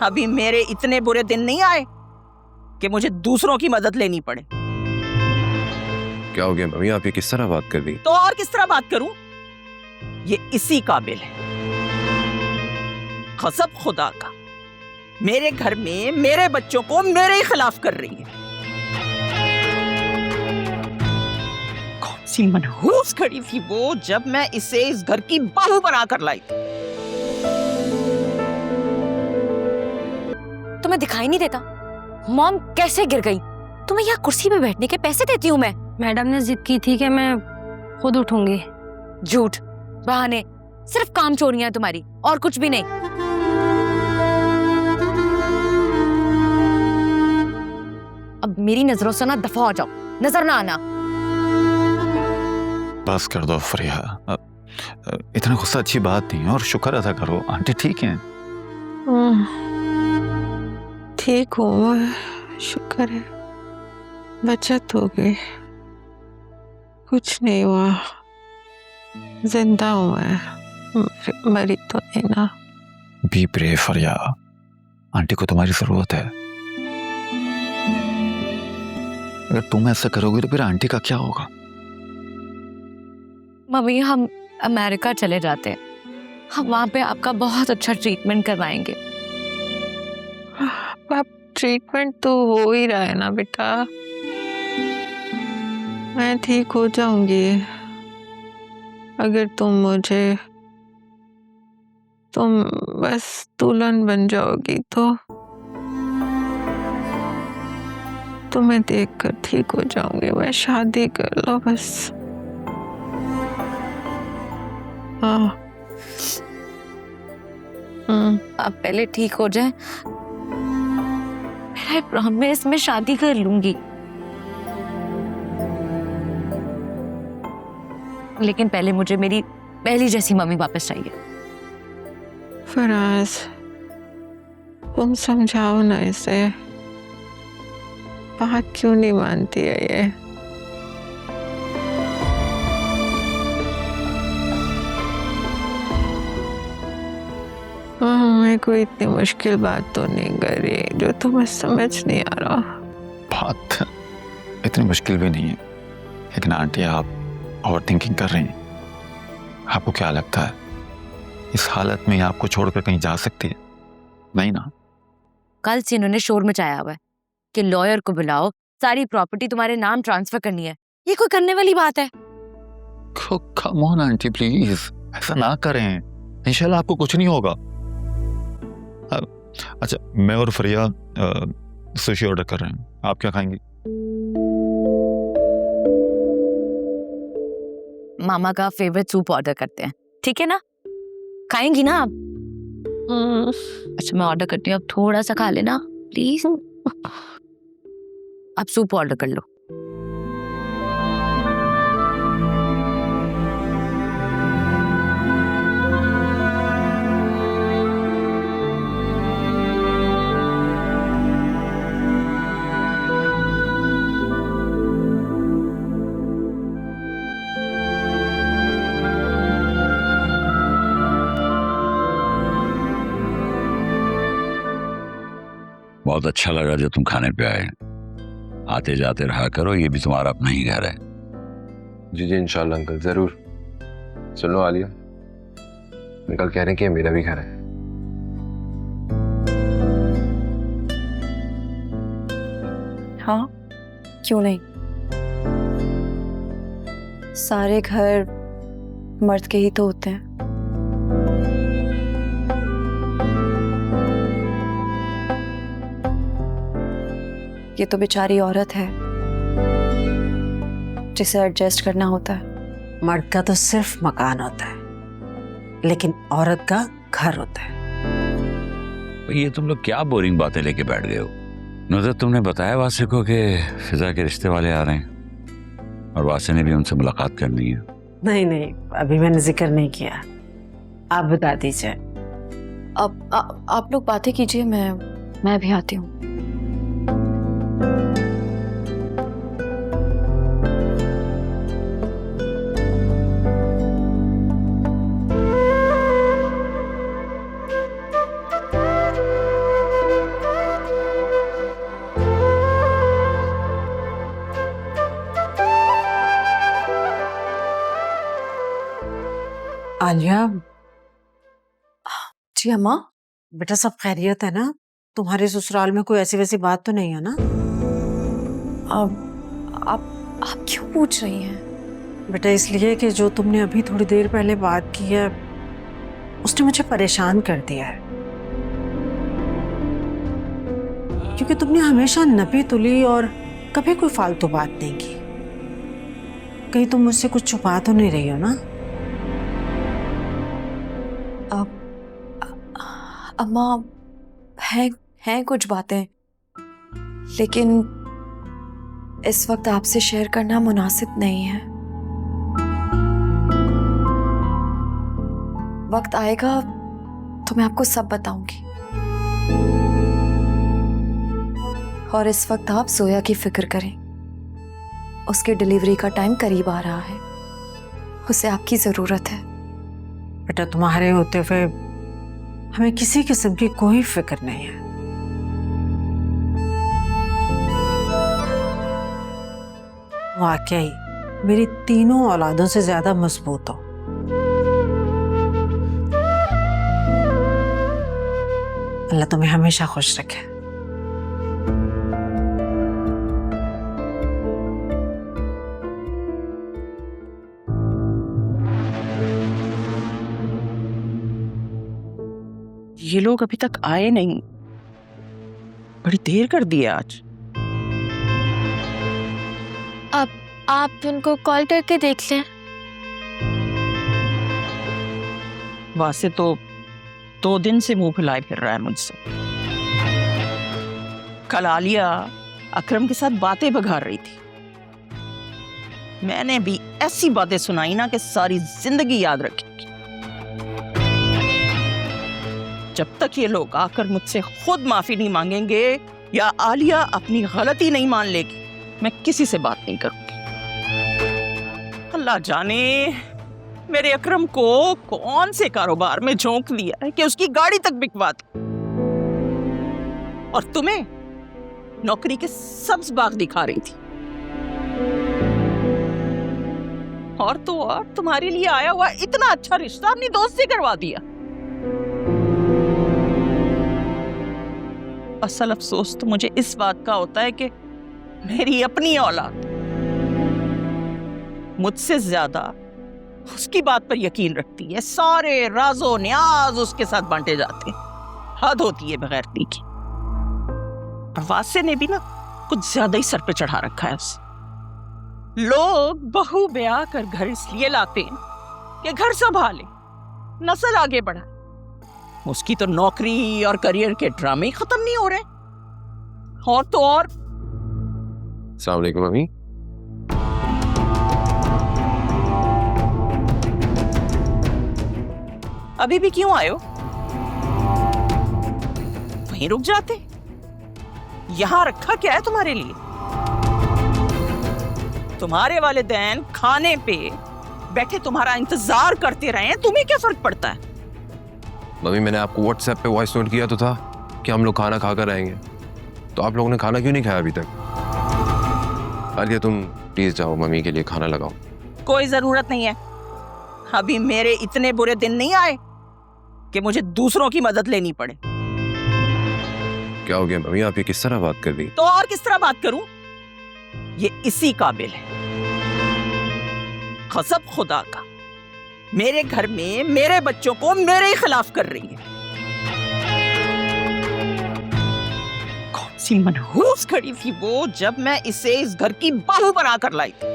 अभी मेरे इतने बुरे दिन नहीं आए कि मुझे दूसरों की मदद लेनी पड़े। क्या हो गया मम्मी, आप ये किस तरह बात कर रही? तो और किस तरह बात करूं? ये इसी काबिल है। गज़ब खुदा का, मेरे घर में मेरे बच्चों को मेरे ही खिलाफ कर रही है। कौन सी मनहूस खड़ी थी वो जब मैं इसे इस घर की बहू बनाकर लाई। तुम्हें दिखाई नहीं देता मॉम कैसे गिर गई? तुम्हें यहाँ कुर्सी पे बैठने के पैसे देती हूँ मैं। मैडम ने जिद की थी कि मैं खुद उठूंगी। झूठ, बहाने, सिर्फ काम चोरियां तुम्हारी और कुछ भी नहीं। अब मेरी नजरों से ना दफा हो जाओ, नजर ना आना। बस कर दो फरिया, इतना गुस्सा अच्छी बात नहीं है और शुक्र अदा करो आंटी ठीक हैं। ठीक हूँ, शुक्र है, बचत हो गई, कुछ नहीं हुआ, जिंदा हूँ मैं, मरी तो नहीं ना। बी ब्रेव फरिया, आंटी को तुम्हारी जरूरत है। अगर तुम ऐसा करोगे तो फिर आंटी का क्या होगा? मम्मी हम अमेरिका चले जाते हैं, हम वहां पे आपका बहुत अच्छा ट्रीटमेंट करवाएंगे। अब ट्रीटमेंट तो हो ही रहा है ना बेटा, मैं ठीक हो जाऊंगी अगर तुम बस दुल्हन बन जाओगी तो तुम्हें देखकर ठीक हो जाऊंगी। मैं शादी कर लो बस। हाँ आप पहले ठीक हो जाए, आई प्रॉमिस मैं शादी कर लूंगी, लेकिन पहले मुझे मेरी पहली जैसी मम्मी वापस चाहिए। फराज तुम समझाओ ना इसे, बात क्यों नहीं मानती है ये? मैं कोई इतनी मुश्किल बात तो नहीं कर रही जो तुम्हें समझ नहीं आ रहा। बात इतनी मुश्किल भी नहीं है, लेकिन आंटी आप ओवर थिंकिंग कर रही हैं। आपको क्या लगता है इस हालत में आपको छोड़कर कहीं जा सकती है? नहीं ना। कल से इन्होंने शोर मचाया हुआ है कि लॉयर को बुलाओ, सारी प्रॉपर्टी तुम्हारे नाम ट्रांसफर करनी है। ये कोई करने वाली बात है? कम ऑन आंटी प्लीज, ऐसा ना करें, इंशाल्लाह आपको कुछ नहीं होगा। अच्छा मैं और फरिया सुशी ऑर्डर कर रहे हैं, आप क्या खाएंगी? मामा का फेवरेट सूप ऑर्डर करते हैं, ठीक है ना? खाएंगी ना आप? अच्छा मैं ऑर्डर करती हूँ, आप थोड़ा सा खा लेना प्लीज। आप सूप ऑर्डर कर लो। बहुत अच्छा लगा जो तुम खाने पे आए। आते जाते रहा करो, ये भी तुम्हारा अपना ही घर है। जी जी इंशाल्लाह अंकल, जरूर। सुन लो आलिया, अंकल कह रहे हैं कि मेरा भी घर है। हाँ क्यों नहीं, सारे घर मर्द के ही तो होते हैं। ये तो बेचारी औरत है जिसे एडजस्ट करना होता है। मर्द का तो सिर्फ मकान होता है, लेकिन औरत का घर होता है। ये तुम लोग क्या बोरिंग बातें लेके बैठ गए हो? नुसरत तुमने बताया वासे को कि फिजा के रिश्ते वाले आ रहे हैं और वासे ने भी उनसे मुलाकात करनी है। नहीं नहीं, अभी मैंने जिक्र नहीं किया, आप बता दीजिए। अब आप लोग बातें कीजिए, मैं भी आती हूँ। आलिया, जी अम्मा। बेटा सब खैरियत है ना? तुम्हारे ससुराल में कोई ऐसी वैसी बात तो नहीं है ना? आप क्यों पूछ रही हैं? बेटा इसलिए कि जो तुमने अभी थोड़ी देर पहले बात की है उसने मुझे परेशान कर दिया है, क्योंकि तुमने हमेशा नपी तुली और कभी कोई फालतू बात नहीं की। कहीं तुम मुझसे कुछ छुपा तो नहीं रही हो ना? अम्मा हैं कुछ बातें, लेकिन इस वक्त आपसे शेयर करना मुनासिब नहीं है। वक्त आएगा तो मैं आपको सब बताऊंगी। और इस वक्त आप जोया की फिक्र करें। उसकी डिलीवरी का टाइम करीब आ रहा है, उसे आपकी जरूरत है। बेटा तुम्हारे होते हुए हमें किसी किस्म की कोई फिक्र नहीं है। वाकई मेरी तीनों औलादों से ज्यादा मजबूत हो। अल्लाह तुम्हें हमेशा खुश रखे। ये लोग अभी तक आए नहीं, बड़ी देर कर दी आज। आप उनको कॉल करके देख लें। वासे तो 2 दिन से मुंह फुलाए फिर रहा है मुझसे। कल आलिया अकरम के साथ बातें बघार रही थी, मैंने भी ऐसी बातें सुनाई ना कि सारी जिंदगी याद रखेगी। जब तक ये लोग आकर मुझसे खुद माफी नहीं मांगेंगे या आलिया अपनी गलती नहीं मान लेगी, मैं किसी से बात नहीं करूंगी। अल्लाह जाने मेरे अकरम को कौन से कारोबार में झोंक दिया है कि उसकी गाड़ी तक बिकवा दी, और तुम्हें नौकरी के सब्ज बाग दिखा रही थी। और तो और तुम्हारे लिए आया हुआ इतना अच्छा रिश्ता अपनी दोस्त से करवा दिया। असल अफसोस तो मुझे इस बात का होता है कि मेरी अपनी औलाद मुझसे ज्यादा उसकी बात पर यकीन रखती है। सारे राजो न्याज उसके साथ बांटे जाते हैं। हद होती है बगैरती की। वासे ने भी ना कुछ ज्यादा ही सर पे चढ़ा रखा है उसे। लोग बहू ब्याह कर घर इसलिए लाते हैं कि घर संभाले, नस्ल आगे बढ़ाए। उसकी तो नौकरी और करियर के ड्रामे खत्म नहीं हो रहे। और तो और अस्सलाम वालेकुम मम्मी। अभी भी क्यों आए हो? वहीं रुक जाते। यहां रखा क्या है तुम्हारे लिए? तुम्हारे वालिदैन खाने पे बैठे तुम्हारा इंतजार करते रहे हैं, तुम्हें क्या फर्क पड़ता है? मम्मी मैंने आपको व्हाट्सएप पे वॉइस नोट किया तो था कि हम लोग खाना खाकर आएंगे, तो आप लोगों ने खाना क्यों नहीं खाया अभी तक? आलिया तुम प्लीज जाओ, मम्मी के लिए खाना लगाओ। कोई जरूरत नहीं है। अभी मेरे इतने बुरे दिन नहीं आए कि मुझे दूसरों की मदद लेनी पड़े। क्या हो गया मम्मी, आप ये किस तरह बात कर रही? तो और किस तरह बात करूं? ये इसी काबिल है। कसम खुदा का, मेरे घर में मेरे बच्चों को मेरे ही खिलाफ कर रही है। कौन सी मनहूस खड़ी थी वो जब मैं इसे इस घर की बहू बनाकर लाई थी।